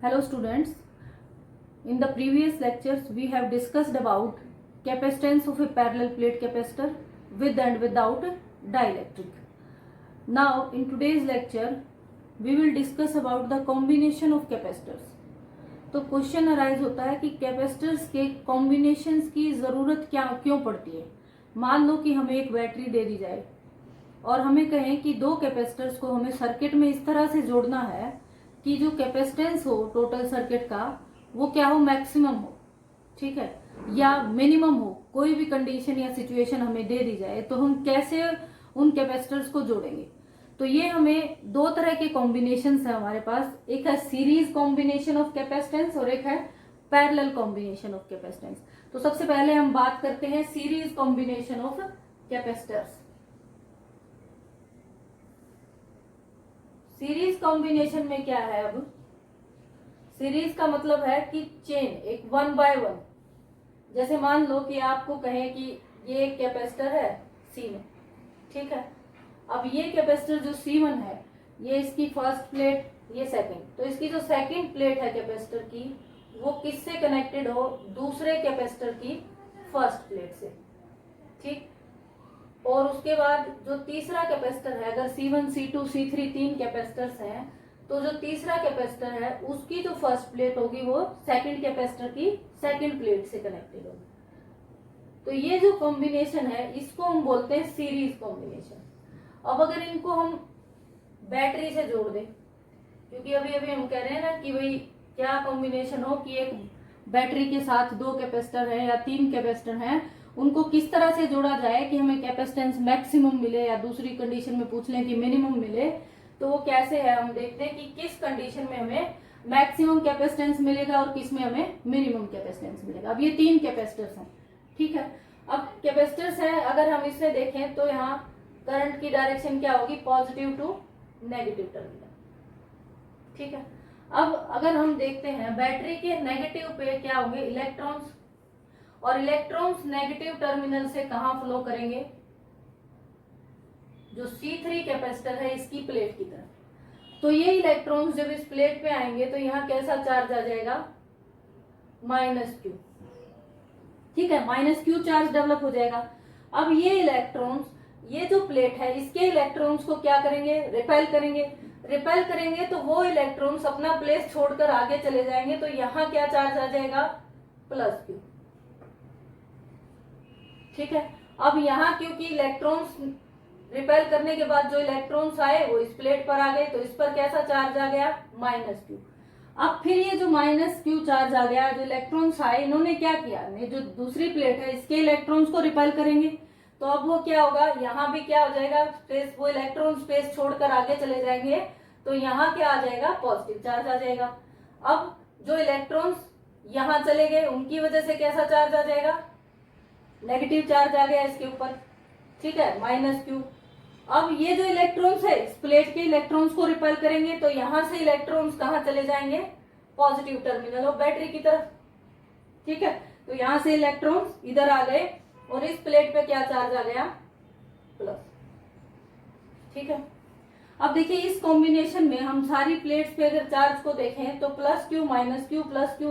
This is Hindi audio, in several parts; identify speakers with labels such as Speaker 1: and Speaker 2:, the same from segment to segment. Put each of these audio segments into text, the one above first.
Speaker 1: Hello students, in the previous lectures we have discussed about capacitance of a parallel plate capacitor with and without dielectric. Now in today's lecture we will discuss about the combination of capacitors. तो क्वेश्चन अराइज होता है कि कैपेसिटर्स के कॉम्बिनेशंस की ज़रूरत क्यों पड़ती है। मान लो कि हमें एक बैटरी दे दी जाए और हमें कहें कि दो कैपेसिटर्स को हमें सर्किट में इस तरह से जोड़ना है कि जो कैपेसिटेंस हो टोटल सर्किट का वो क्या हो, मैक्सिमम हो, ठीक है, या मिनिमम हो। कोई भी कंडीशन या सिचुएशन हमें दे दी जाए तो हम कैसे उन कैपेसिटर्स को जोड़ेंगे। तो ये हमें दो तरह के कॉम्बिनेशन है हमारे पास, एक है सीरीज कॉम्बिनेशन ऑफ कैपेसिटेंस और एक है पैरेलल कॉम्बिनेशन ऑफ कैपेसिटेंस। तो सबसे पहले हम बात करते हैं series combination of capacitors. Series combination में क्या है, अब सीरीज का मतलब है कि चेन, एक वन बाय वन। जैसे मान लो कि आपको कहें कि ये एक कैपेसिटर है C में, ठीक है। अब ये कैपेसिटर जो C1 है, ये इसकी फर्स्ट प्लेट, ये सेकंड, तो इसकी जो सेकंड प्लेट है कैपेसिटर की वो किससे कनेक्टेड हो, दूसरे कैपेसिटर की फर्स्ट प्लेट से, ठीक। और उसके बाद जो तीसरा कैपेसिटर है, अगर C1, C2, C3 तीन कैपेसिटर्स हैं, तो जो तीसरा कैपेसिटर है उसकी जो फर्स्ट प्लेट होगी वो सेकंड कैपेसिटर की सेकंड प्लेट से कनेक्टेड होगी। तो ये जो कॉम्बिनेशन है इसको हम बोलते हैं सीरीज कॉम्बिनेशन। अब अगर इनको हम बैटरी से जोड़ दें, क्योंकि अभी अभी हम कह रहे हैं ना कि भाई क्या कॉम्बिनेशन हो कि एक बैटरी के साथ दो कैपेसिटर है या तीन कैपेसिटर हैं, उनको किस तरह से जोड़ा जाए कि हमें कैपेसिटेंस मैक्सिमम मिले, या दूसरी कंडीशन में पूछ लें कि मिनिमम मिले, तो वो कैसे है हम देखते हैं कि किस कंडीशन में हमें मैक्सिमम कैपेसिटेंस मिलेगा और किस में हमें मिनिमम कैपेसिटेंस मिलेगा। अब ये तीन कैपेसिटर्स हैं, ठीक है। अब कैपेसिटर्स है, अगर हम इसमें देखें तो यहाँ करंट की डायरेक्शन क्या होगी, पॉजिटिव टू नेगेटिव टर्मिनल, ठीक है। अब अगर हम देखते हैं बैटरी के नेगेटिव पे क्या होंगे, इलेक्ट्रॉन्स, और इलेक्ट्रॉन्स नेगेटिव टर्मिनल से कहां फ्लो करेंगे, जो C3 कैपेसिटर है इसकी प्लेट की तरफ। तो ये इलेक्ट्रॉन्स जब इस प्लेट पे आएंगे तो यहाँ कैसा चार्ज आ जाएगा, -Q, ठीक है, -Q चार्ज डेवलप हो जाएगा। अब ये इलेक्ट्रॉन्स, ये जो प्लेट है इसके इलेक्ट्रॉन्स को क्या करेंगे, रिपेल करेंगे। रिपेल करेंगे तो वो इलेक्ट्रॉन्स अपना प्लेस छोड़कर आगे चले जाएंगे, तो यहाँ क्या चार्ज आ जाएगा, +Q, ठीक है। अब यहाँ क्योंकि इलेक्ट्रॉन्स रिपेल करने के बाद जो इलेक्ट्रॉन्स आए वो इस प्लेट पर आ गए, तो इस पर कैसा चार्ज आ गया, -Q। अब फिर ये जो -Q चार्ज आ गया, जो इलेक्ट्रॉन्स आए इन्होंने क्या किया, ये जो दूसरी प्लेट है इसके इलेक्ट्रॉन्स को रिपेल करेंगे, तो अब वो क्या होगा, यहाँ भी क्या हो जाएगा, स्पेस, वो इलेक्ट्रॉन स्पेस छोड़कर आगे चले जाएंगे, तो यहाँ क्या आ जाएगा, पॉजिटिव चार्ज आ जाएगा। अब जो इलेक्ट्रॉन्स यहाँ चले गए उनकी वजह से कैसा चार्ज आ जाएगा, नेगेटिव चार्ज आ गया इसके ऊपर, ठीक है, -Q। अब ये जो इलेक्ट्रॉन्स है इस प्लेट के इलेक्ट्रॉन्स को रिपेल करेंगे, तो यहां से इलेक्ट्रॉन्स कहां चले जाएंगे, पॉजिटिव टर्मिनल ऑफ बैटरी की तरफ, ठीक है। तो यहां से इलेक्ट्रॉन्स इधर आ गए और इस प्लेट पे क्या चार्ज आ गया, प्लस, ठीक है। अब देखिए इस कॉम्बिनेशन में हम सारी प्लेट्स पे अगर चार्ज को देखें तो +Q, -Q, +Q, -Q,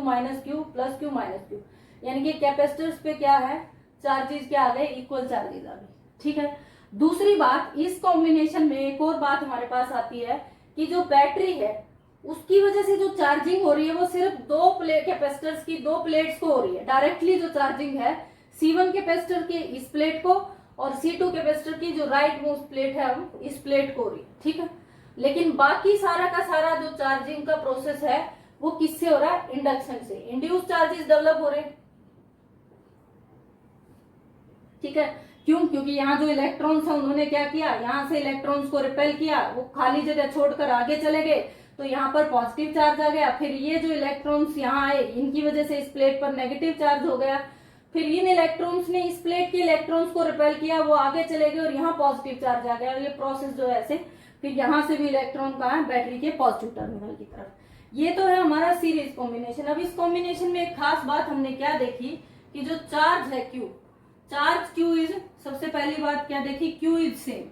Speaker 1: +Q, -Q, यानी कि कैपेसिटर्स पे क्या है, चार्जेस क्या आ गए, इक्वल चार्जेस आ गए, ठीक है। दूसरी बात, इस कॉम्बिनेशन में एक और बात हमारे पास आती है कि जो बैटरी है उसकी वजह से जो चार्जिंग हो रही है वो सिर्फ दो कैपेसिटर्स की दो प्लेट्स को हो रही है। डायरेक्टली जो चार्जिंग है C1 कैपेसिटर की इस प्लेट को और C2 कैपेसिटर की जो राइट मोस्ट प्लेट है इस प्लेट को हो रही है, ठीक है। लेकिन बाकी सारा का सारा जो चार्जिंग का प्रोसेस है वो किससे हो रहा है, इंडक्शन से। इंड्यूस चार्जेस डेवलप हो रहे हैं, ठीक है। क्यों, क्योंकि यहाँ जो इलेक्ट्रॉन्स है उन्होंने क्या किया, यहाँ से इलेक्ट्रॉन्स को रिपेल किया, वो खाली जगह छोड़कर आगे चले गए, तो यहाँ पर पॉजिटिव चार्ज आ गया। फिर ये जो इलेक्ट्रॉन्स यहाँ आए इनकी वजह से इस प्लेट पर नेगेटिव चार्ज हो गया। फिर इन इलेक्ट्रॉन्स ने इस प्लेट के इलेक्ट्रॉन्स को रिपेल किया, वो आगे चले गए और यहाँ पॉजिटिव चार्ज आ गया। ये प्रोसेस जो है ऐसे, फिर यहाँ से भी इलेक्ट्रॉन कहाँ है, बैटरी के पॉजिटिव टर्मिनल की तरफ। ये तो है हमारा सीरीज कॉम्बिनेशन। अब इस कॉम्बिनेशन में एक खास बात हमने क्या देखी कि जो चार्ज है Q, चार्ज Q इज, सबसे पहली बात क्या देखी, Q इज सेम।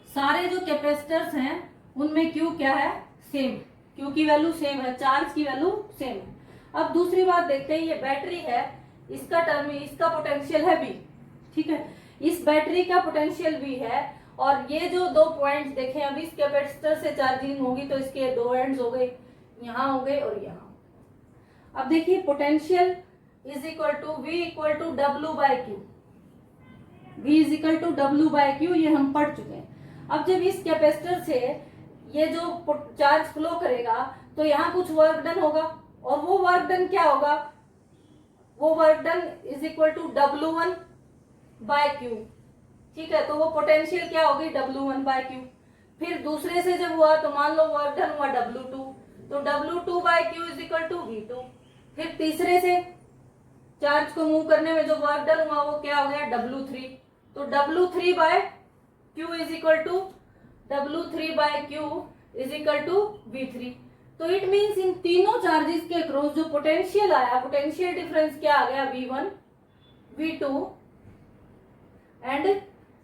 Speaker 1: सारे जो कैपेसिटर्स हैं उनमें Q क्या है, सेम, क्यू की वैल्यू सेम है, चार्ज की वैल्यू सेम है। अब दूसरी बात देखते हैं, ये बैटरी है, इसका टर्म इसका पोटेंशियल है V, ठीक है, इस बैटरी का पोटेंशियल V है, और ये जो दो पॉइंट्स देखे, अब इस कैपेसिटर से चार्जिंग होगी तो इसके दो एंड्स हो गए, यहाँ हो गए और यहाँ। अब देखिए potential is equal to V equal to W by Q, V is equal to W by Q, ये हम पढ़ चुके हैं। अब जब इस कैपेसिटर से ये जो चार्ज फ्लो करेगा तो यहाँ कुछ वर्क डन होगा, और वो वर्क डन क्या होगा, वो work done is equal to W1 by Q, ठीक है, तो वो पोटेंशियल क्या होगी W1 बाय Q। फिर दूसरे से जब हुआ तो मान लो वर्क डन हुआ W2, तो W2 by Q is equal to V2। फिर तीसरे से चार्ज को मूव करने में जो वर्क डन हुआ वो क्या हो गया W3, तो W3 by Q is equal to W3 by Q is equal to V3। तो इट मीन्स इन तीनों चार्जेस के अक्रॉस जो पोटेंशियल आया, पोटेंशियल डिफरेंस क्या आ गया, V1, V2 एंड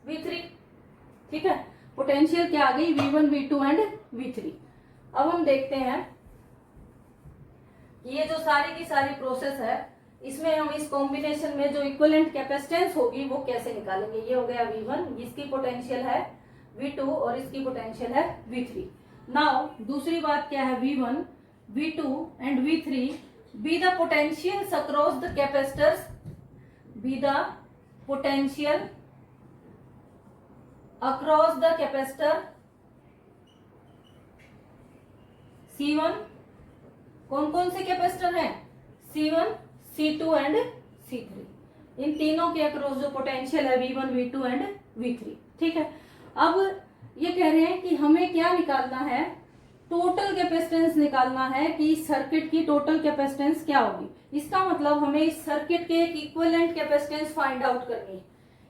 Speaker 1: V3, ठीक है, पोटेंशियल क्या आ गई, V1, V2 एंड V3। अब हम देखते हैं ये जो सारी की सारी प्रोसेस है, इसमें हम इस कॉम्बिनेशन में जो इक्विवेलेंट कैपेसिटेंस होगी वो कैसे निकालेंगे। ये हो गया V1, इसकी पोटेंशियल है V2 और इसकी पोटेंशियल है V3। नाउ दूसरी बात क्या है, V1, V2 and V3 be the potentials across the capacitors, be the potential across the capacitor C1, कौन कौन से कैपेसिटर हैं, C1, C2 एंड C3, इन तीनों के अक्रॉस जो पोटेंशियल है V1, V2 एंड V3, ठीक है। अब ये कह रहे हैं कि हमें क्या निकालना है, टोटल कैपेसिटेंस निकालना है कि इस सर्किट की टोटल कैपेसिटेंस क्या होगी। इसका मतलब हमें इस सर्किट के एक इक्विवेलेंट कैपेसिटेंस फाइंड आउट करनी है।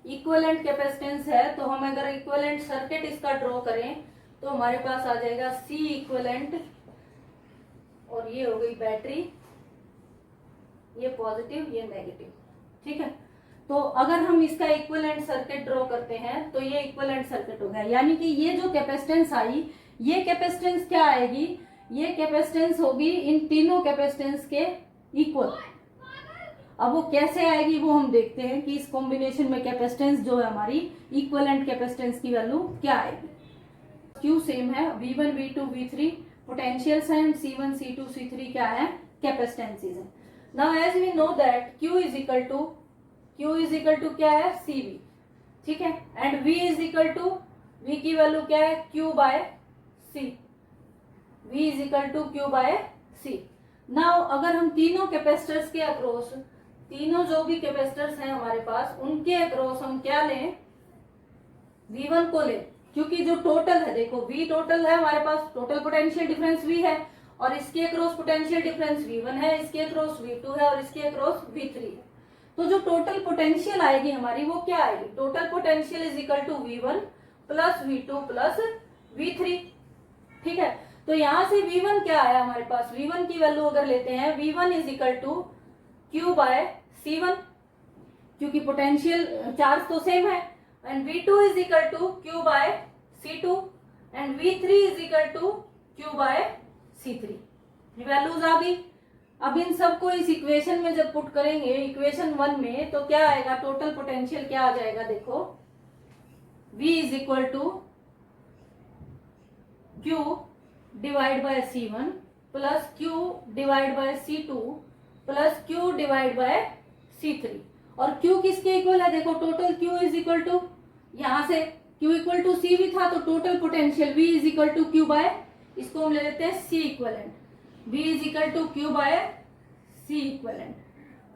Speaker 1: इक्विवेलेंट कैपेसिटेंस है तो हम अगर इक्विवेलेंट सर्किट इसका ड्रॉ करें तो हमारे पास आ जाएगा C इक्विवेलेंट, और ये हो गई बैटरी, ये पॉजिटिव ये नेगेटिव, ठीक है। तो अगर हम इसका इक्विवेलेंट सर्किट ड्रॉ करते हैं तो ये इक्विवेलेंट सर्किट हो गया, यानी कि ये जो कैपेसिटेंस आई, ये कैपेसिटेंस क्या आएगी, ये कैपेसिटेंस होगी इन तीनों कैपेसिटेंस के इक्वल। अब वो कैसे आएगी वो हम देखते हैं कि इस कॉम्बिनेशन में कैपेसिटेंस जो है हमारी इक्विवेलेंट कैपेसिटेंस की वैल्यू क्या आएगी। Q सेम है, V1, V2, V3 पोटेंशियल्स हैं, C1, C2, C3 क्या है, कैपेसिटेंसेस है। Now as we know that Q is equal to क्या है, CV, ठीक है, and V is equal to, V की वैल्यू क्या है, Q by C, V is equal to Q by C। Now अगर हम तीनों कैपेसिटर्स के अक्रॉस, तीनों जो भी कैपेसिटर्स हैं हमारे पास, उनके अक्रॉस हम क्या लें, V1 को लें, क्योंकि जो टोटल है, देखो V टोटल है हमारे पास, टोटल पोटेंशियल डिफरेंस V है, और इसके अक्रॉस पोटेंशियल डिफरेंस V1 है, इसके अक्रॉस V2 है और इसके अक्रॉस V3 है। तो जो टोटल पोटेंशियल आएगी हमारी वो क्या आएगी, total potential is equal to V1 plus V2 plus V3, ठीक है। तो यहां से V1 क्या आया हमारे पास, V1 की वैल्यू अगर लेते हैं, V1 is equal to Q by C1, क्योंकि पोटेंशियल चार्ज तो सेम है, and V2 is equal to Q by C2 and V3 is equal to Q by C3। ये वैल्यूज आ गई। अब इन सबको इस इक्वेशन में जब पुट करेंगे, इक्वेशन 1 में, तो क्या आएगा, टोटल पोटेंशियल क्या आ जाएगा, देखो V is equal to Q divide by C1 plus Q divide by C2 plus Q divide by C3, और Q किसके इक्वल है, देखो total Q is equal to, यहां से Q इक्वल टू C भी था, तो total potential V is equal to Q by, इसको हम ले लेते हैं C equivalent, V is equal to Q by C equivalent,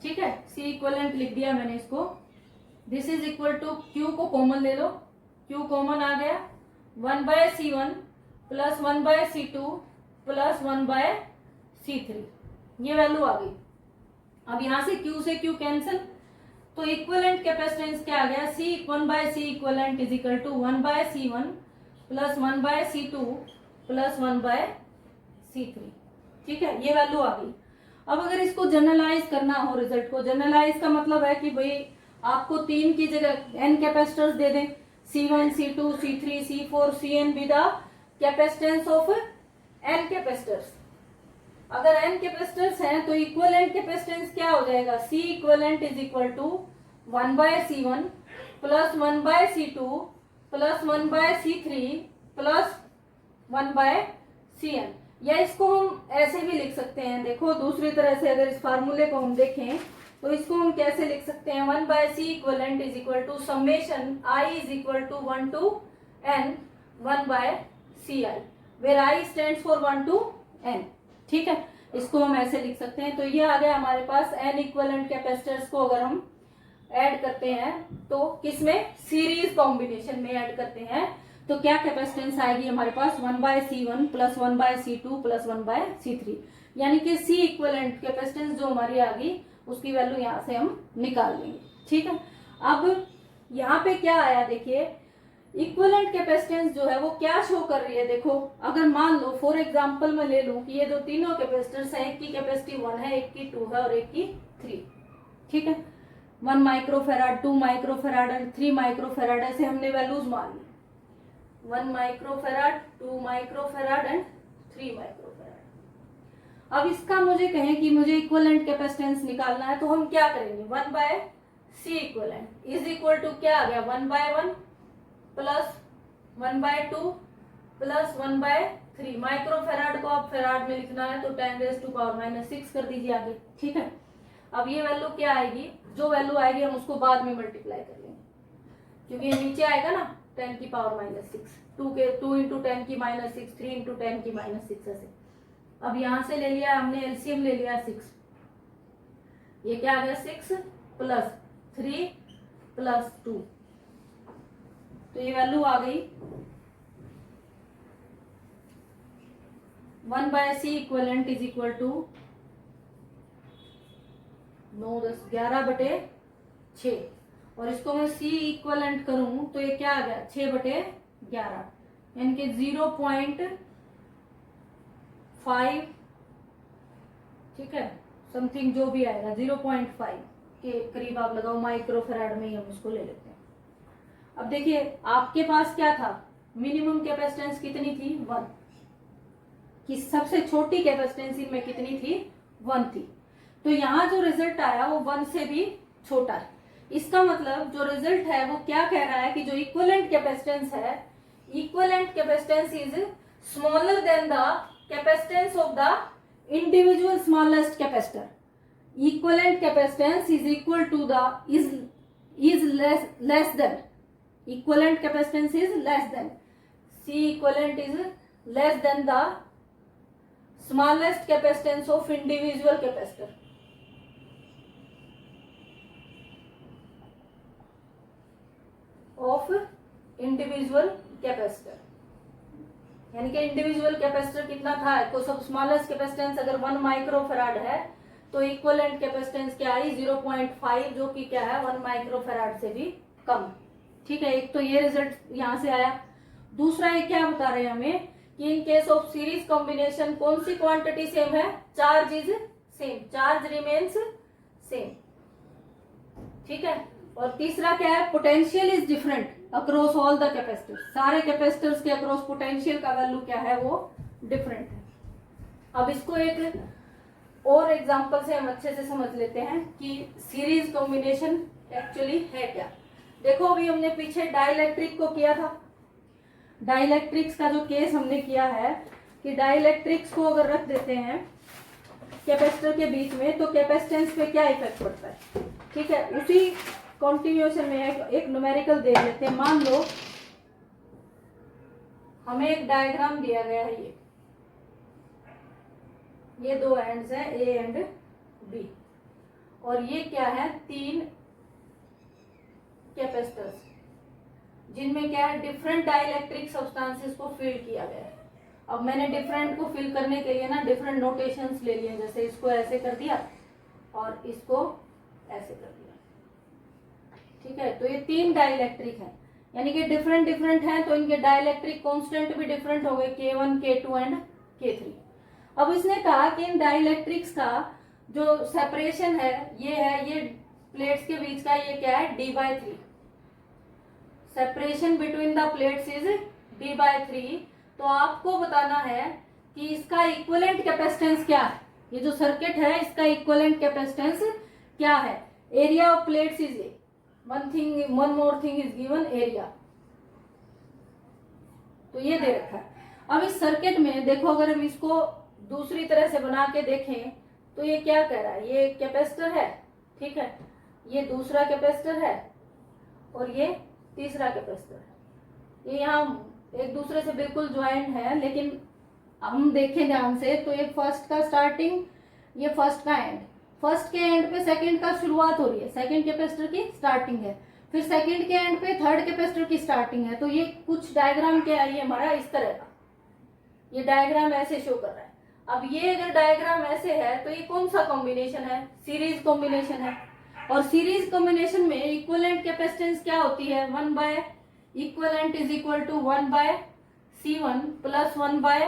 Speaker 1: ठीक है, C इक्वलेंट लिख दिया मैंने इसको। This is equal to, Q को कॉमन ले लो, Q कॉमन आ गया, 1 by C1 plus 1 by C2 plus 1 by C3, ये वैल्यू आ गई। अब यहां से Q से Q कैंसिल, तो इक्विवेलेंट कैपेसिटेंस क्या आ गया, C 1 bye C equivalent is equal to 1 by C1 plus 1 by C2 plus 1 by C3, ठीक है, ये वैल्यू आ गई। अब अगर इसको जनरलाइज करना हो, रिजल्ट को जनरलाइज का मतलब है कि भाई आपको 3 की जगह n कैपेसिटर्स दे दें, C1, C2, C3, C4, Cn be the capacitance of n capacitors, अगर n कैपेसिटर्स हैं तो इक्विवेलेंट कैपेसिटेंस क्या हो जाएगा, C equivalent is equal to 1/C1 plus 1/C2 plus 1/C3 plus 1/Cn। या इसको हम ऐसे भी लिख सकते हैं, देखो दूसरी तरह से अगर इस फार्मूले को हम देखें तो इसको हम कैसे लिख सकते हैं, 1/C equivalent is equal to summation I is equal to 1 to n 1/Ci, where I stands for 1 to n। ठीक है, इसको हम ऐसे लिख सकते हैं। तो ये आ गया हमारे पास n इक्विवेलेंट कैपेसिटर्स को अगर हम ऐड करते हैं तो किसमें, सीरीज कॉम्बिनेशन में ऐड करते हैं तो क्या कैपेसिटेंस आएगी हमारे पास 1/C1 plus 1/C2 plus 1/C3, यानी कि C इक्विवेलेंट कैपेसिटेंस जो हमारी आ गई उसकी वैल्यू यहाँ से हम निकाल लेंगे। ठीक है, अब यहाँ पे क्या आया देखिए, इक्विवेलेंट कैपेसिटेंस जो है वो क्या शो कर रही है। देखो अगर मान लो फॉर एग्जांपल मैं ले लूं कि ये जो तीनों कैपेसिटर्स हैं, एक की कैपेसिटी 1 है, एक की 2 है और एक की 3। ठीक है, 1 माइक्रोफेराड, 2 माइक्रोफेराड एंड 3 माइक्रोफेराड, ऐसे हमने वैल्यूज मान ली, 1 माइक्रोफेराड, 2 माइक्रोफेराड एंड 3 माइक्रोफेराड। अब इसका मुझे कहें कि मुझे इक्विवेलेंट कैपेसिटेंस निकालना है तो हम क्या करेंगे, 1/C equivalent is equal to क्या आ गया, 1/1 प्लस 1/2 प्लस 1/3। माइक्रोफेराड को आप फेराड में लिखना है तो 10⁻⁻⁶ कर दीजिए आगे। ठीक है, अब ये वैल्यू क्या आएगी, जो वैल्यू आएगी हम उसको बाद में मल्टीप्लाई कर लेंगे, क्योंकि ये नीचे आएगा ना 10⁻⁻⁶, 2 इंटू 10⁻⁻⁶, 3 इंटू 10⁻⁻⁶, ऐसे। अब यहां से ले लिया हमने, एलसीएम ले लिया 6, ये क्या आ गया 6 प्लस 3 प्लस 2, तो ये वैल्यू आ गई 1/C equivalent is equal to 9 10 11/6, और इसको मैं C इक्विवेलेंट करूं तो ये क्या आ गया 6/11, यानी कि 0.5, ठीक है, समथिंग जो भी आएगा 0.5 के करीब आप लगाओ, माइक्रोफेराड में ही हम इसको ले लेते हैं। अब देखिए आपके पास क्या था, मिनिमम कैपेसिटेंस कितनी थी 1, कि सबसे छोटी कैपेसिटेंस इनमें कितनी थी 1 थी, तो यहाँ जो रिजल्ट आया वो 1 से भी छोटा है। इसका मतलब जो रिजल्ट है वो क्या कह रहा है कि जो इक्विवेलेंट कैपेसिटेंस है, equivalent capacitance is smaller than the capacitance of the individual smallest capacitor. Equivalent capacitance is equal to the is less than, equivalent capacitance is less than, C equivalent is less than the smallest capacitance of individual capacitor। of individual capacitor, यानी कि इंडिविजुअल कैपेसिटर कितना था, तो सब स्मॉलेस्ट कैपेसिटेंस अगर 1 माइक्रोफेराड है तो इक्विवेलेंट कैपेसिटेंस क्या आई 0.5, जो कि क्या है 1 माइक्रोफेराड से भी कम। ठीक है, एक तो ये रिजल्ट यहां से आया। दूसरा ये क्या बता रहे हैं हमें कि in case of series combination कौन सी क्वांटिटी सेम है, charge is same, charge remains same. ठीक है, और तीसरा क्या है, potential is different across all the capacitors, सारे कैपेसिटर्स के अक्रॉस पोटेंशियल का वैल्यू क्या है वो डिफरेंट है। अब इसको एक और एग्जांपल से हम अच्छे से समझ लेते हैं कि सीरीज कॉम्बिनेशन एक्चुअली है क्या। देखो अभी हमने पीछे डाइलेक्ट्रिक को किया था, डाइलेक्ट्रिक्स का जो केस हमने किया है कि डाइलेक्ट्रिक्स को अगर रख देते हैं कैपेसिटर के बीच में तो कैपेसिटेंस पे क्या इफेक्ट पड़ता है। ठीक है, उसी कॉन्टिन्यूएशन में एक न्यूमेरिकल देख लेते हैं। मान लो हमें एक डायग्राम दिया गया है, ये दो एंड्स हैं ए एंड बी, और ये क्या है 3 कैपेसिटर्स जिनमें क्या है डिफरेंट डाइलेक्ट्रिक सब्सटेंसेस को फिल किया गया है। अब मैंने डिफरेंट को फिल करने के लिए ना डिफरेंट नोटेशंस ले लिए, जैसे इसको ऐसे कर दिया और इसको ऐसे कर दिया। ठीक है, तो ये 3 डाइलेक्ट्रिक हैं, यानी कि डिफरेंट डिफरेंट हैं तो इनके डाइलेक्ट्रिक कांस्टेंट भी डिफरेंट हो गए, K1 K2 एंड K3। अब इसने कहा कि इन डाइलेक्ट्रिक्स का जो सेपरेशन है ये प्लेट्स के बीच का, ये क्या है D/3, separation between the plates is D/3। तो आपको बताना है कि इसका इक्विवेलेंट कैपेसिटेंस क्या है, ये जो सर्किट है इसका इक्विवेलेंट कैपेसिटेंस क्या है। Area of plates is a, one more thing is given area, तो ये दे रखा है। अब इस सर्किट में देखो, अगर हम इसको दूसरी तरह से बना के देखें तो ये क्या कह रहा है, ये कैपेसिटर है, ठीक है, ये दूसरा कैपेसिटर है और ये तीसरा कैपेसिटर है। ये यहाँ एक दूसरे से बिल्कुल ज्वाइंट है, लेकिन हम देखें ध्यान से तो ये फर्स्ट का स्टार्टिंग, ये फर्स्ट का एंड, फर्स्ट के एंड पे सेकंड का शुरुआत हो रही है, सेकंड कैपेसिटर की स्टार्टिंग है, फिर सेकंड के एंड पे थर्ड कैपेसिटर की स्टार्टिंग है। तो ये कुछ डायग्राम क्या है, ये हमारा इस तरह का, ये डायग्राम ऐसे शो कर रहा है। अब ये अगर डायग्राम ऐसे है तो ये कौन सा कॉम्बिनेशन है, सीरीज कॉम्बिनेशन है। और सीरीज कॉम्बिनेशन में इक्विवेलेंट कैपेसिटेंस क्या होती है, 1 by equivalent is equal to 1 by C1 plus 1 by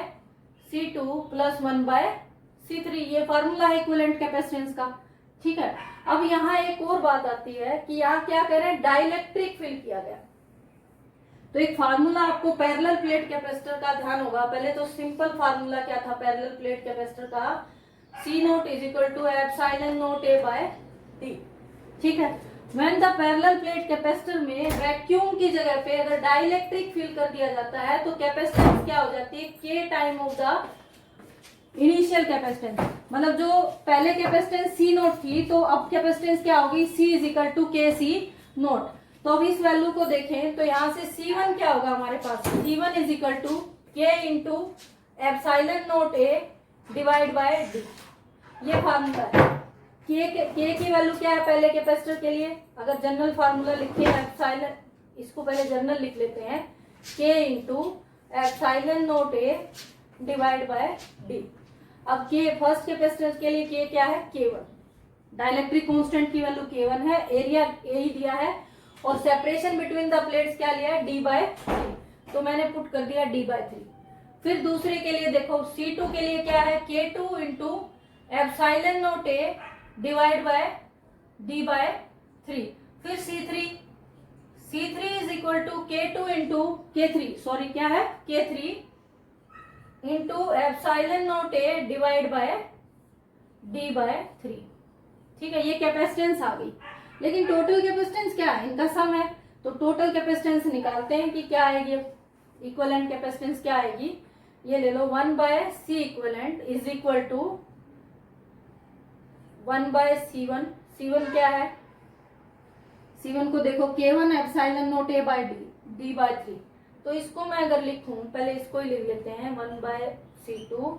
Speaker 1: C2 plus 1 by C3, ये फॉर्मूला है इक्विवेलेंट कैपेसिटेंस का, ठीक है। अब यहाँ एक और बात आती है कि यहाँ क्या कह रहे हैं, डाइलेक्ट्रिक फिल किया गया। तो एक फार्मूला आपको पैरेलल प्लेट कैपेसिटर का ध्यान होगा। पहले तो सिंपल फार्मूला क्या था पैरेलल प्लेट कैपेसिटर का, C nought is equal to epsilon nought A by D, ठीक है। When the parallel plate capacitor में वैक्यूम की जगह पे अगर डाइलेक्ट्रिक फिल कर दिया जाता है तो कैपेसिटेंस क्या हो जाती है, K time of the initial capacitance. मतलब जो पहले कैपेसिटेंस C नोट थी तो अब कैपेसिटेंस क्या होगी, C is equal to K C nought. तो अब इस वैल्यू को देखें तो यहाँ से C1 क्या होगा हमारे पास, C1 is equal to K into epsilon nought A divide by D, ये फार्मूला है। K की वैल्यू क्या है पहले कैपेसिटर के लिए, अगर जनरल फार्मूला लिखे एप्सिलॉन, इसको पहले जनरल लिख लेते हैं, K into epsilon nought A divide by D। अब K फर्स्ट कैपेसिटर के लिए K क्या है, K1, डाइलेक्ट्रिक कांस्टेंट की वैल्यू K1 है, एरिया A ही दिया है और सेपरेशन बिटवीन द प्लेट्स क्या लिया है, D/3, तो मैंने पुट कर दिया D/3। फिर दूसरे के लिए देखो C2 के लिए क्या है, K2 into epsilon nought A divide by D/3। फिर C3 is equal to K2 into K3, sorry क्या है, K3 into epsilon nought A divide by D/3, ठीक है। ये कैपेसिटेंस आ गई, लेकिन टोटल कैपेसिटेंस क्या है, इनका सम है। तो टोटल कैपेसिटेंस निकालते हैं कि क्या आएगी, इक्विवेलेंट कैपेसिटेंस क्या आएगी, ये ले लो 1 bye C equivalent is equal to 1 by C1। C1 क्या है, C1 को देखो K1 epsilon nought A bye D/3। तो इसको मैं अगर लिखूं, पहले इसको ही लिख लेते हैं, 1 by C2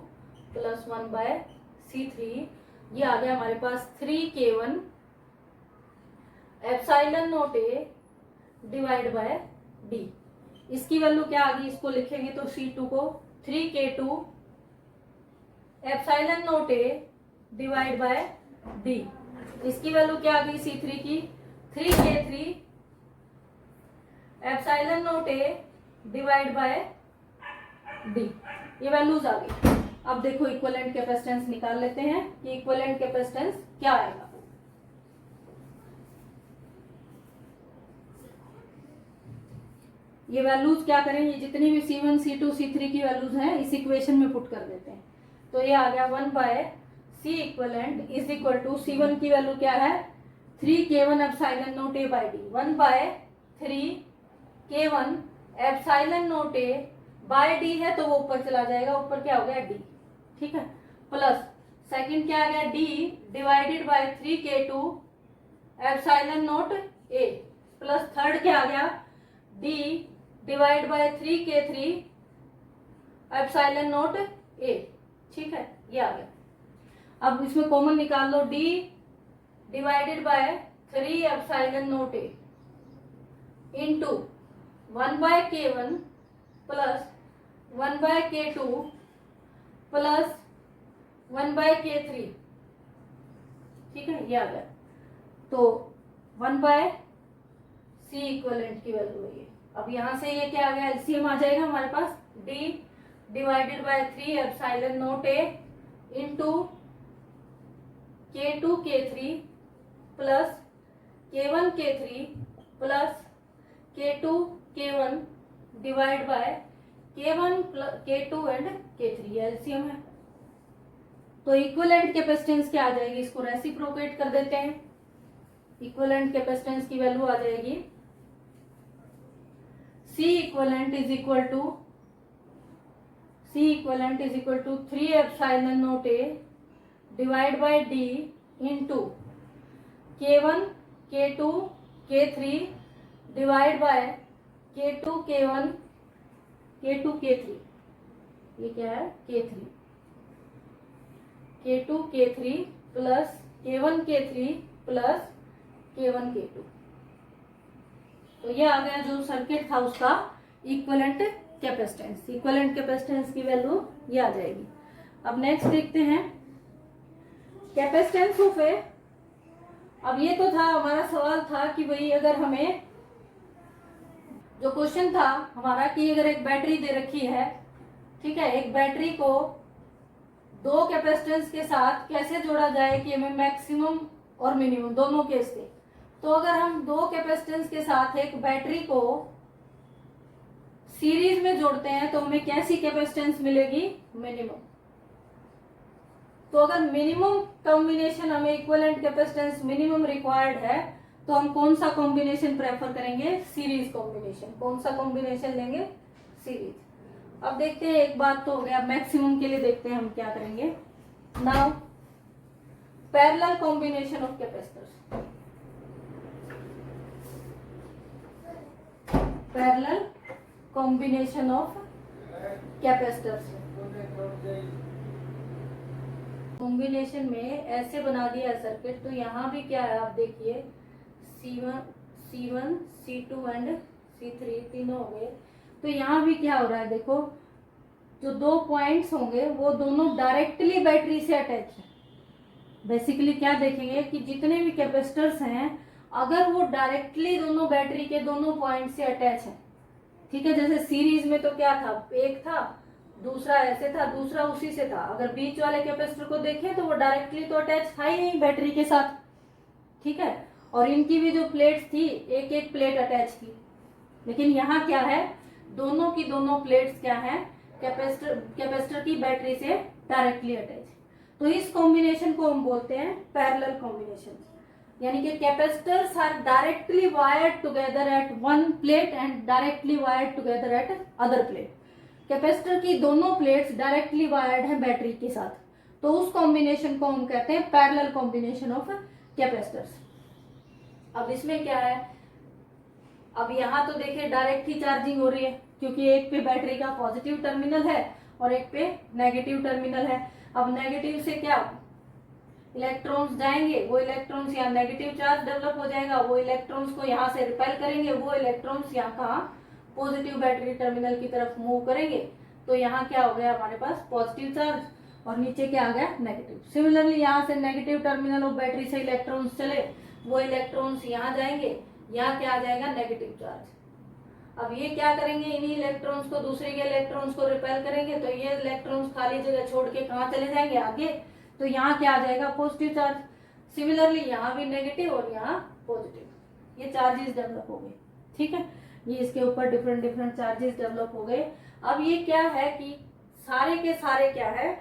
Speaker 1: plus 1 by C3, ये आ गया हमारे पास 3K1 epsilon nought A divide by D। इसकी वैल्यू क्या आ गई, इसको लिखेंगे तो C2 को 3K2 epsilon nought A divide by D। इसकी वैल्यू क्या आ गई C3 की, 3K3 epsilon nought A divide by D। ये वैल्यूज आ गई। अब देखो इक्विवेलेंट कैपेसिटेंस निकाल लेते हैं कि इक्विवेलेंट कैपेसिटेंस क्या आएगा। ये वैल्यूज क्या करें, ये जितनी भी C1 C2 C3 की वैल्यूज हैं इस इक्वेशन में पुट कर देते हैं। तो ये आ गया 1 bye C equivalent is equal to C1 की वैल्यू क्या है, 3K1 epsilon nought A by D, 1 by 3K1 epsilon nought A by D है तो वो ऊपर चला जाएगा, ऊपर क्या हो गया D, ठीक है, प्लस सेकंड क्या आ गया D divided bye 3K2 epsilon nought A, plus third क्या आ गया D divide by 3K3 epsilon nought A, ठीक है, ये आ गया। अब इसमें कॉमन निकाल लो, D divided by 3 epsilon nought A into 1 by K1 plus 1 by K2 plus 1 by K3, ठीक है, ये आ गया। तो 1 बाय C इक्विवेलेंट की वैल्यू है ये। अब यहाँ से ये क्या आ गया, एलसीएम आ जाएगा हमारे पास, D divided by 3 epsilon nought A into K2 K3 plus K1 K3 plus K2 K1 divide by K1 K2 and K3 LCM है। तो इक्विवेलेंट कैपेसिटेंस क्या आ जाएगी, इसको रेसिप्रोकेट कर देते हैं। इक्विवेलेंट कैपेसिटेंस की वैल्यू आ जाएगी C equivalent is equal to 3 epsilon naught A divide by D into K1 K2 K3 divide by K2 K1 K2 K3, ये क्या है K3, K2 K3 plus K1 K3 plus K1 K2। तो ये आ गया जो सर्किट था उसका इक्विवेलेंट कैपेसिटेंस। इक्विवेलेंट कैपेसिटेंस की वैल्यू ये आ जाएगी। अब नेक्स्ट देखते हैं कैपेसिटेंस ऑफ ए। अब ये तो था हमारा सवाल था कि भाई अगर हमें जो क्वेश्चन था हमारा कि अगर एक बैटरी दे रखी है, ठीक है, एक बैटरी को दो कैपेसिटेंस के साथ कैसे जोड़ा जाए कि हमें मैक्सिमम और मिनिमम दोनों केस थे। तो अगर हम दो कैपेसिटेंस के साथ एक बैटरी को सीरीज में जोड़ते हैं तो हमें कैसी कैपेसिटेंस मिलेगी, मिनिमम। तो अगर मिनिमम कॉम्बिनेशन हमें इक्विवेलेंट कैपेसिटेंस मिनिमम रिक्वायर्ड है तो हम कौन सा कॉम्बिनेशन प्रेफर करेंगे, सीरीज कॉम्बिनेशन। कौन सा कॉम्बिनेशन लेंगे, सीरीज। अब देखते हैं, एक बात तो हो गया, मैक्सिमम के लिए देखते हैं हम क्या करेंगे। Now parallel combination of capacitors, parallel combination of capacitors. Combination में ऐसे बना दिया सर्किट, तो यहाँ भी क्या है आप देखिए, C1 C2 एंड C3 तीनों हो गए। तो यहाँ भी क्या हो रहा है, देखो जो दो पॉइंट्स होंगे वो दोनों डायरेक्टली बैटरी से अटैच है। बेसिकली क्या देखेंगे कि जितने भी कैपेसिटर्स हैं अगर वो डायरेक्टली दोनों बैटरी के दोनों पॉइंट से अटैच है, ठीक है, जैसे सीरीज में तो क्या था, एक था, दूसरा ऐसे था, दूसरा उसी से था। अगर बीच वाले कैपेसिटर को देखें तो वो डायरेक्टली तो अटैच था ही नहीं बैटरी के साथ, ठीक है, और इनकी भी जो प्लेट्स थी एक एक प्लेट अटैच थी। लेकिन यहाँ क्या है, दोनों की दोनों प्लेट्स क्या है, कैपेसिटर की बैटरी से डायरेक्टली अटैच। तो इस कॉम्बिनेशन को हम बोलते हैं पैरेलल कॉम्बिनेशन, यानी कि capacitors are directly wired together at one plate and directly wired together at other plate. Capacitor की दोनों प्लेट्स डायरेक्टली वायर्ड हैं बैटरी के साथ, तो उस कॉम्बिनेशन को हम कहते हैं पैरेलल कॉम्बिनेशन ऑफ कैपेसिटर्स। अब इसमें क्या है, अब यहाँ तो देखिए डायरेक्ट ही चार्जिंग हो रही है क्योंकि एक पे बैटरी का पॉजिटिव टर्मिनल है और एक पे नेगेटिव टर्मिनल है। अब नेगेटिव से क्या इलेक्ट्रॉन्स जाएंगे, वो इलेक्ट्रॉन्स यहाँ नेगेटिव चार्ज डेवलप हो जाएगा, वो इलेक्ट्रॉन्स को यहाँ से रिपेल करेंगे, वो इलेक्ट्रॉन्स यहाँ कहाँ पॉजिटिव बैटरी टर्मिनल की तरफ मूव करेंगे। तो यहाँ क्या हो गया हमारे पास पॉजिटिव चार्ज और नीचे क्या आ गया नेगेटिव। सिमिलरली यहाँ से नेगेटिव टर्मिनल ऑफ बैटरी से इलेक्ट्रॉन्स चले, वो इलेक्ट्रॉन्स यहाँ जाएंगे, यहाँ क्या आ जाएगा नेगेटिव चार्ज। अब ये क्या करेंगे, इन्हीं इलेक्ट्रॉन्स को दूसरे के इलेक्ट्रॉन्स को रिपेल करेंगे, तो ये इलेक्ट्रॉन्स खाली जगह छोड़ के कहाँ चले जाएंगे आगे, तो यहाँ क्या आ जाएगा पॉजिटिव चार्ज। सिमिलरली यहाँ भी नेगेटिव और यहाँ पॉजिटिव, ये चार्जेस डेवलप हो गए, ठीक है, ये इसके ऊपर डिफरेंट डिफरेंट चार्जेस डेवलप हो गए। अब ये क्या है कि सारे के सारे क्या है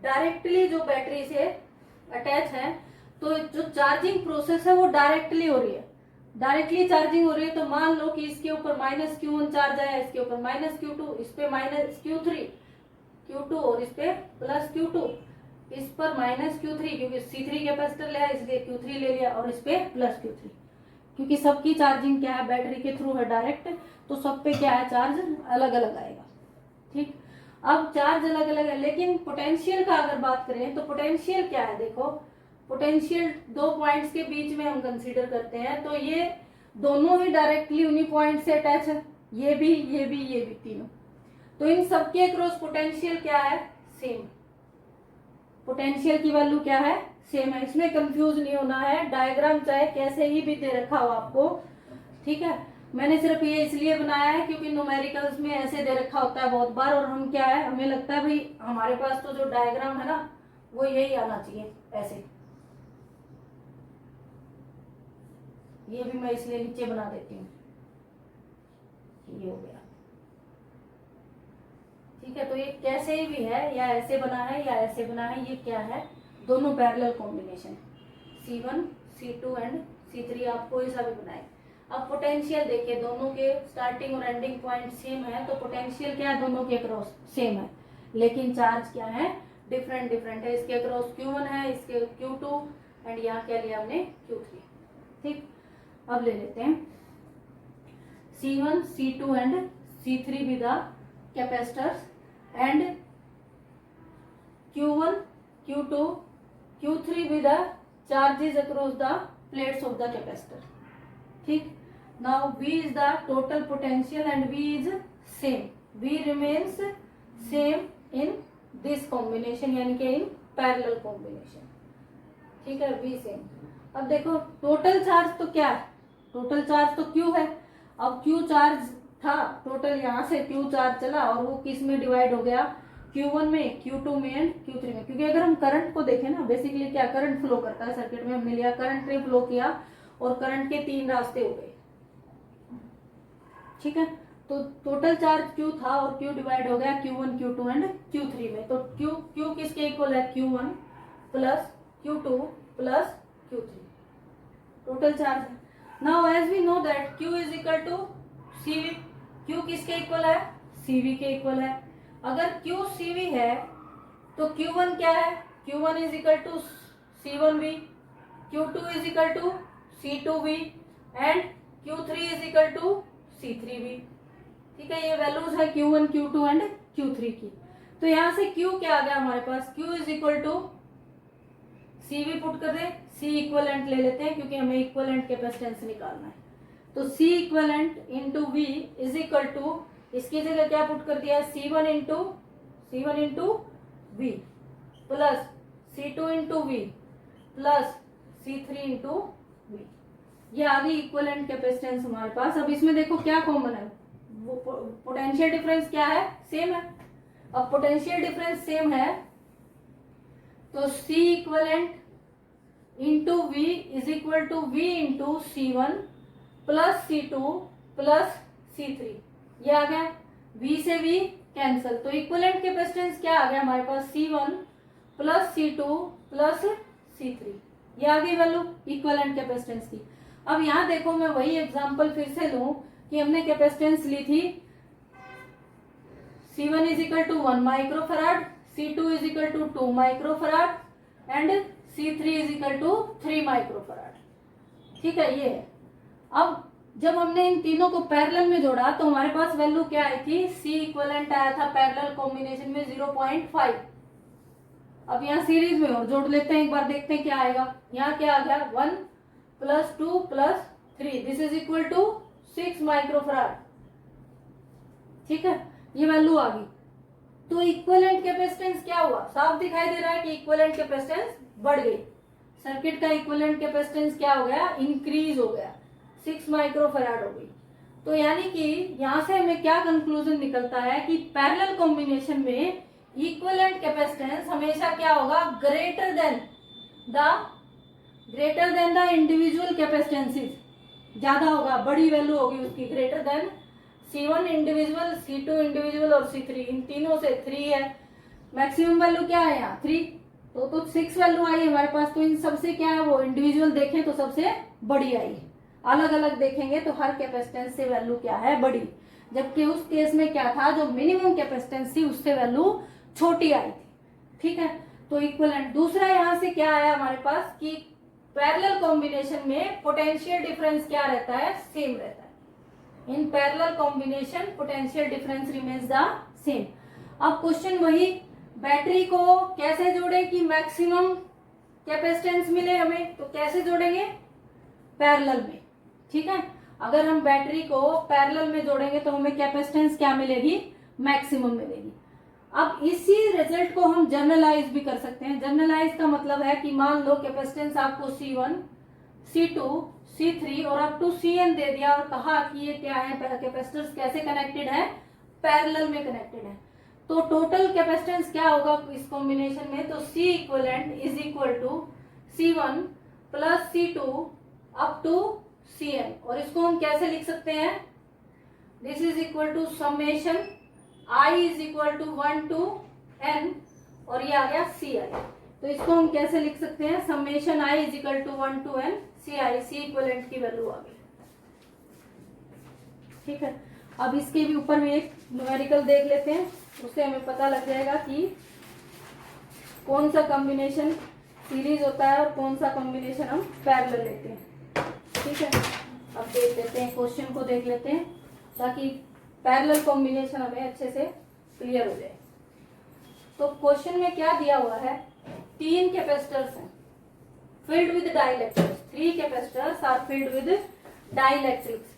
Speaker 1: डायरेक्टली जो बैटरी से अटैच है, तो जो चार्जिंग प्रोसेस है वो डायरेक्टली हो रही है, डायरेक्टली चार्जिंग हो रही है। तो मान लो कि इसके ऊपर -Q1 चार्ज आया, इसके ऊपर -Q2, इस पे -Q3 Q2 और इस पे +Q2, इस पर -Q3 क्योंकि C3 कैपेसिटर लिया इसलिए Q3 ले लिया, और इस पे +Q3 क्योंकि सबकी चार्जिंग क्या है बैटरी के थ्रू है डायरेक्ट, तो सब पे क्या है चार्ज अलग अलग आएगा, ठीक। अब चार्ज अलग अलग है, लेकिन पोटेंशियल का अगर बात करें तो पोटेंशियल क्या है, देखो पोटेंशियल दो पॉइंट्स के बीच में हम कंसीडर करते हैं, तो ये दोनों ही डायरेक्टली उन्हीं पॉइंट से अटैच है, ये भी ये भी ये भी तीनों। तो इन सबके अक्रॉस पोटेंशियल क्या है सेम, पोटेंशियल की वैल्यू क्या है सेम है। इसमें कंफ्यूज नहीं होना है, डायग्राम चाहे कैसे ही भी दे रखा हो आपको, ठीक है। मैंने सिर्फ ये इसलिए बनाया है क्योंकि न्यूमेरिकल्स में ऐसे दे रखा होता है बहुत बार, और हम क्या है हमें लगता है भाई हमारे पास तो जो डायग्राम है ना वो यही आना चाहिए ऐसे। ये भी मैं इसलिए नीचे बना देती हूँ, ये हो गया। ठीक है, तो ये कैसे भी है, या ऐसे बना है या ऐसे बना है, ये क्या है, दोनों parallel combination, C1 C2 and C3 आप कोई सा भी बनाए। अब पोटेंशियल देखिए, दोनों के स्टार्टिंग और एंडिंग पॉइंट सेम है, तो पोटेंशियल क्या है, दोनों के अक्रॉस सेम है, लेकिन चार्ज क्या है, डिफरेंट डिफरेंट है। इसके अक्रॉस Q1 है, इसके Q2 एंड यहाँ क्या लिया हमने, Q3। ठीक, अब ले लेते हैं C1 C2 and C3 with the capacitors and Q1 Q2 Q3 with the charges across the plates of the capacitor. ठीक, now V is the total potential and V is same. V remains same in this combination, यानी कि in parallel combination. ठीक है, V same। अब देखो टोटल चार्ज तो क्या है, टोटल चार्ज तो Q है। अब Q चार्ज था टोटल, यहाँ से Q चार्ज चला और वो किस में डिवाइड हो गया, Q1 में, Q2 में एंड Q3 में। क्योंकि अगर हम करंट को देखें ना, बेसिकली क्या करंट फ्लो करता है सर्किट में, हमने लिया करंट ने फ्लो किया और करंट के 3 रास्ते हो गए। ठीक है, तो टोटल चार्ज Q था और Q डिवाइड हो गया Q1 Q2 एंड Q3 में। तो Q किसके इक्वल है, Q1 plus Q2 plus Q3 total charge है। Now as we know that Q is equal to CV। Q किसके इक्वल है, CV के इक्वल है। अगर Q CV है तो Q1 क्या है, Q1 is equal to C1V, Q2 is equal to C2V and Q3 is equal to C3V। ठीक है, ये वैल्यूज है Q1 Q2 एंड Q3 की। तो यहां से Q क्या आ गया हमारे पास, Q is equal to CV put कर दे, C इक्वलेंट ले लेते हैं क्योंकि हमें इक्वलेंट कैपेसिटेंस निकालना है। तो C equivalent into V is equal to, इसकी जगह क्या पुट कर दिया, C1 into V plus C2 into V plus C3 into V। ये आ गई इक्वलेंट कैपेसिटेंस हमारे पास। अब इसमें देखो क्या कॉमन है, वो पोटेंशियल डिफरेंस क्या है, सेम है। अब पोटेंशियल डिफरेंस सेम है तो C equivalent into V is equal to V into C1 plus C2 plus C3। ये आ गया, V से V कैंसल, तो इक्वलेंट कैपेसिटेंस क्या आ गया हमारे पास, C1 plus C2 plus C3। ये आ गई वैल्यू इक्वलेंट कैपेसिटेंस की। अब यहाँ देखो, मैं वही एग्जांपल फिर से लूं कि हमने कैपेसिटेंस ली थी C1 is equal to 1 microfarad, C2 is equal to 2 microfarad and C3 is equal to 3 microfarad. ठीक है, ये है। अब जब हमने इन तीनों को पैरेलल में जोड़ा तो हमारे पास वैल्यू क्या आई थी, C इक्वलेंट आया था पैरेलल कॉम्बिनेशन में 0.5। अब यहाँ सीरीज में और जोड़ लेते हैं, एक बार देखते हैं क्या आएगा। यहाँ क्या आ गया, 1 plus 2 plus 3, this is equal to 6 microfarad. ठीक है, ये वैल्यू आ गई। तो इक्विवेलेंट कैपेसिटेंस क्या हुआ, साफ दिखाई दे रहा है कि इक्विवेलेंट कैपेसिटेंस बढ़ गई। सर्किट का इक्विवेलेंट कैपेसिटेंस क्या हो गया, इंक्रीज हो गया, 6 माइक्रोफैराड हो गई। तो यानी कि यहां से हमें क्या कंक्लूजन निकलता है कि पैरेलल कॉम्बिनेशन में इक्विवेलेंट कैपेसिटेंस हमेशा क्या होगा, ग्रेटर देन द इंडिविजुअल कैपेसिटेंसेस, ज्यादा होगा, बड़ी वैल्यू होगी उसकी, greater than C1 individual, C2 individual और C3, इन तीनों से 3 है। मैक्सिमम वैल्यू क्या है यहाँ 3, तो 6 वैल्यू आई हमारे पास। तो इन सबसे क्या है, वो इंडिविजुअल देखें तो सबसे बड़ी आई, अलग अलग देखेंगे तो हर कैपेसिटेंस से वैल्यू क्या है, बड़ी। जबकि उस केस में क्या था, जो मिनिमम कैपेसिटेंस थी उससे वैल्यू छोटी आई थी। ठीक है, तो इक्विवेलेंट। दूसरा यहाँ से क्या आया हमारे पास कि पैरेलल कॉम्बिनेशन में पोटेंशियल डिफरेंस क्या रहता है, सेम रहता है। In parallel combination potential difference remains the same. अब क्वेश्चन वही, बैटरी को कैसे जोड़े कि मैक्सिमम कैपेसिटेंस मिले हमें, तो कैसे जोड़ेंगे, पैरेलल में। ठीक है, अगर हम बैटरी को पैरेलल में जोड़ेंगे तो हमें कैपेसिटेंस क्या मिलेगी, मैक्सिमम मिलेगी। अब इसी रिजल्ट को हम जनरलाइज भी कर सकते हैं। जनरलाइज का मतलब है कि मान लो कैपेसिटेंस आपको C1, C2, C3 और अप टू Cn दे दिया और कहा कि ये क्या है, कैपेसिटर्स कैसे कनेक्टेड है, पैरेलल में कनेक्टेड है। तो टोटल कैपेसिटेंस क्या होगा इस कॉम्बिनेशन में, तो C equivalent is equal to C1 plus C2 up to Cn। और इसको हम कैसे लिख सकते हैं, this is equal to summation I is equal to 1 to n और ये आ गया सी आई। तो इसको हम कैसे लिख सकते हैं, summation I is equal to 1 to n C I, C equivalent की वैल्यू आ गई। ठीक है, अब इसके भी ऊपर में एक न्यूमेरिकल देख लेते हैं, उससे हमें पता लग जाएगा कि कौन सा कॉम्बिनेशन सीरीज होता है और कौन सा कॉम्बिनेशन हम पैरेलल लेते हैं। ठीक है, अब देख लेते हैं, क्वेश्चन को देख लेते हैं ताकि पैरेलल कॉम्बिनेशन हमें अच्छे से क्लियर हो जाए। तो क्वेश्चन में क्या दिया हुआ है, 3 कैपेसिटर्स हैं filled with dielectrics, 3 capacitors are filled with dielectrics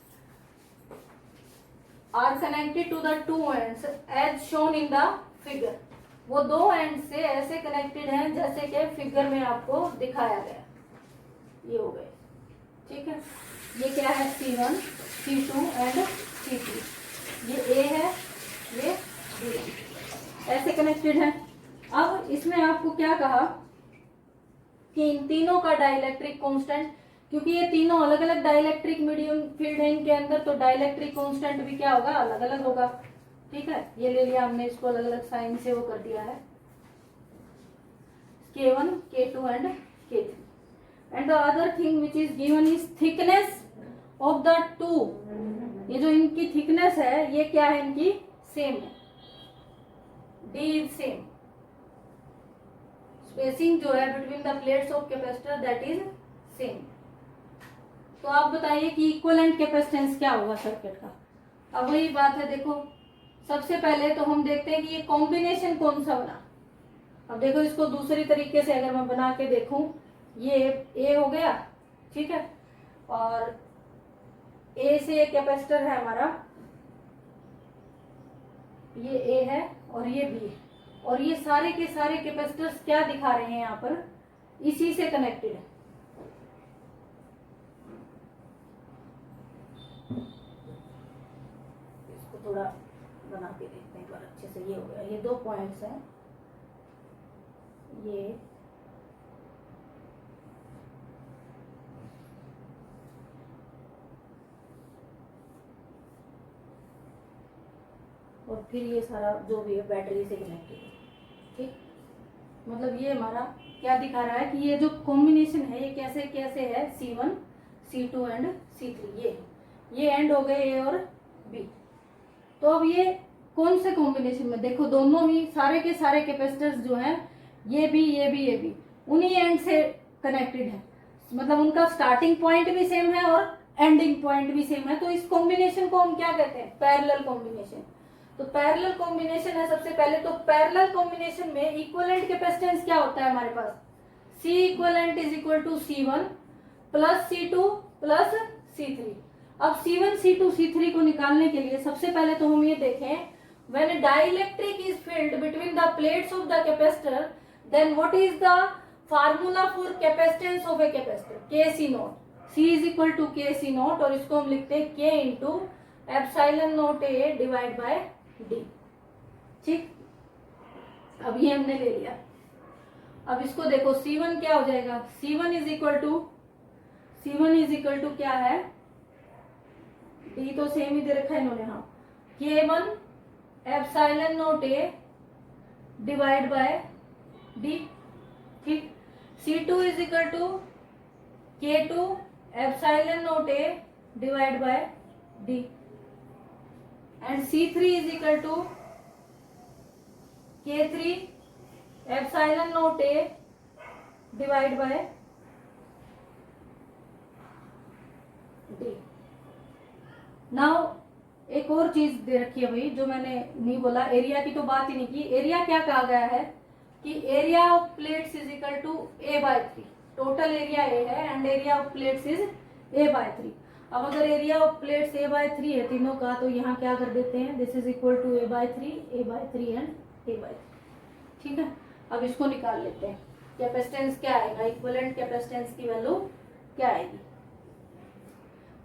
Speaker 1: are connected to the two ends as shown in the figure। वो दो एंड से ऐसे कनेक्टेड हैं जैसे कि फिगर में आपको दिखाया गया, ये हो गए। ठीक है, ये क्या है, C1, C2 एंड C3, ये A है, ये B, ऐसे कनेक्टेड है। अब इसमें आपको क्या कहा कि इन तीनों का डाइलेक्ट्रिक कांस्टेंट, क्योंकि ये तीनों अलग अलग डाइलेक्ट्रिक मीडियम फील्ड है इनके अंदर, तो डाइलेक्ट्रिक कांस्टेंट भी क्या होगा, अलग अलग होगा। ठीक है, ये ले लिया हमने, इसको अलग अलग साइन से वो कर दिया है, K1, K2 and K3 and the other thing which is given is thickness of the two. ये जो इनकी थिकनेस है ये क्या है, इनकी सेम है, D इज सेम, स्पेसिंग जो है between the plates of capacitor that is same. तो आप बताइए कि इक्विवेलेंट कैपेसिटेंस क्या होगा सर्किट का। अब वही बात है, देखो सबसे पहले तो हम देखते हैं कि ये कॉम्बिनेशन कौन सा बना। अब देखो इसको दूसरी तरीके से अगर मैं बना के देखूं, ये ए हो गया, ठीक है, और ए से एक कैपेसिटर है हमारा, ये ए है और ये बी है, और ये सारे के सारे कैपेसिटर्स क्या दिखा रहे हैं यहाँ पर, इसी से कनेक्टेड है। इसको थोड़ा बना के देखते हैं एक बार अच्छे से। ये हो गया, ये 2 पॉइंट्स हैं, ये और फिर ये सारा जो भी है बैटरी से कनेक्टेड है। ठीक, मतलब ये हमारा क्या दिखा रहा है कि ये जो कॉम्बिनेशन है ये कैसे कैसे है, C1, C2 एंड C3, ये एंड हो गए A और B। तो अब ये कौन से कॉम्बिनेशन में, देखो दोनों ही सारे के सारे कैपेसिटर्स जो हैं, ये भी उन्हीं एंड से कनेक्टेड है, मतलब उनका स्टार्टिंग पॉइंट भी सेम है और एंडिंग पॉइंट भी सेम है। तो इस कॉम्बिनेशन को हम क्या कहते हैं, पैरेलल कॉम्बिनेशन। तो पैरेलल कॉम्बिनेशन है सबसे पहले, तो पैरेलल कॉम्बिनेशन में इक्विवेलेंट कैपेसिटेंस क्या होता है हमारे पास, C equivalent is equal to C1 plus C2 plus C3। अब C1, C2, C3 को निकालने के लिए सबसे पहले तो हम ये देखें, when a dielectric is filled between the plates of the capacitor, then what is the formula for capacitance of a capacitor, Kc naught। C is equal to Kc naught, और इसको हम लिखते हैं K into epsilon not A divide by D। ठीक, अब ये हमने ले लिया। अब इसको देखो, C1 क्या हो जाएगा, C1 इज इक्वल टू क्या है, D तो सेम ही दे रखा है इन्होंने, हाँ, K1 epsilon not A divide by D। ठीक, C2 is equal to K2 epsilon not A divide by D and C3 is equal to K3 epsilon not A divide by D। Now एक और चीज दे रखी है भाई, जो मैंने नहीं बोला, एरिया की तो बात ही नहीं की। एरिया क्या कहा गया है कि area of plates is equal to A/3, total area A है and area of plates is A/3। अब अगर एरिया ऑफ प्लेट्स A/3 है तीनों का, तो यहाँ क्या कर देते हैं, this is equal to A/3 and A/3। ठीक है, अब इसको निकाल लेते हैं, कैपेसिटेंस क्या आएगा, इक्विवेलेंट कैपेसिटेंस की वैल्यू क्या आएगी।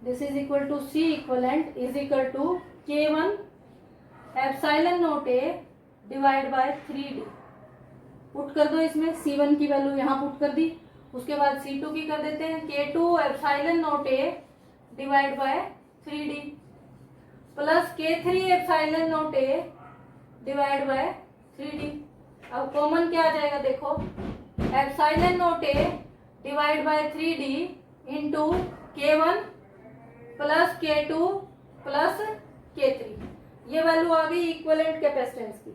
Speaker 1: This is equal to C equivalent is equal to K1 epsilon not A divide by 3D। Put कर दो इसमें, C1 की वैल्यू यहाँ पुट कर दी, उसके बाद C2 की कर देते हैं K2 epsilon not A divide by 3D plus K3 epsilon not A divide by 3d। अब कॉमन क्या आ जाएगा देखो, epsilon not a divide by 3d into k1 plus k2 plus k3। ये वैल्यू आ गई इक्विवेलेंट कैपेसिटेंस की,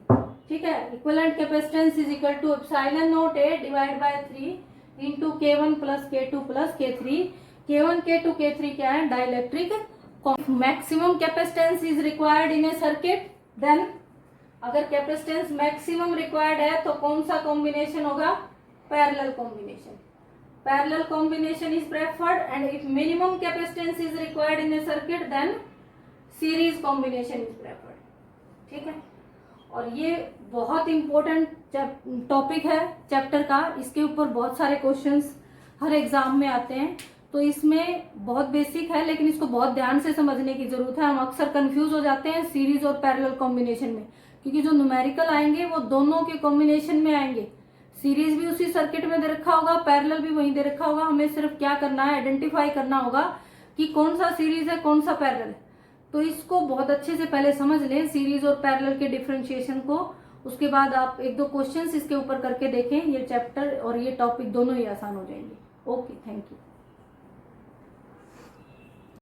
Speaker 1: ठीक है। Equivalent capacitance is equal to epsilon not a divide by 3 into k1 plus k2 plus k3। k1 k2 k3 क्या है, dielectric. Maximum capacitance is required in a circuit, then अगर कैपेसिटेंस मैक्सिमम रिक्वायर्ड है तो कौन सा कॉम्बिनेशन होगा, parallel combination. Parallel combination is preferred and if minimum capacitance is required in a circuit then series combination is preferred, ठीक है। और ये बहुत इंपॉर्टेंट टॉपिक है चैप्टर का, इसके ऊपर बहुत सारे क्वेश्चंस हर एग्जाम में आते हैं। तो इसमें बहुत बेसिक है लेकिन इसको बहुत ध्यान से समझने की जरूरत है। हम अक्सर कंफ्यूज हो जाते हैं सीरीज और पैरेलल कॉम्बिनेशन में, क्योंकि जो न्यूमेरिकल आएंगे वो दोनों के कॉम्बिनेशन में आएंगे। सीरीज भी उसी सर्किट में दे रखा होगा, पैरेलल भी वहीं दे रखा होगा। हमें सिर्फ क्या करना है, आइडेंटिफाई करना होगा कि कौन सा सीरीज है कौन सा पैरेलल है। तो इसको बहुत अच्छे से पहले समझ लें सीरीज और पैरेलल के डिफरेंशिएशन को, उसके बाद आप एक दो क्वेश्चंस इसके ऊपर करके देखें। ये चैप्टर और ये टॉपिक दोनों ही आसान हो जाएंगे। Okay, thank you.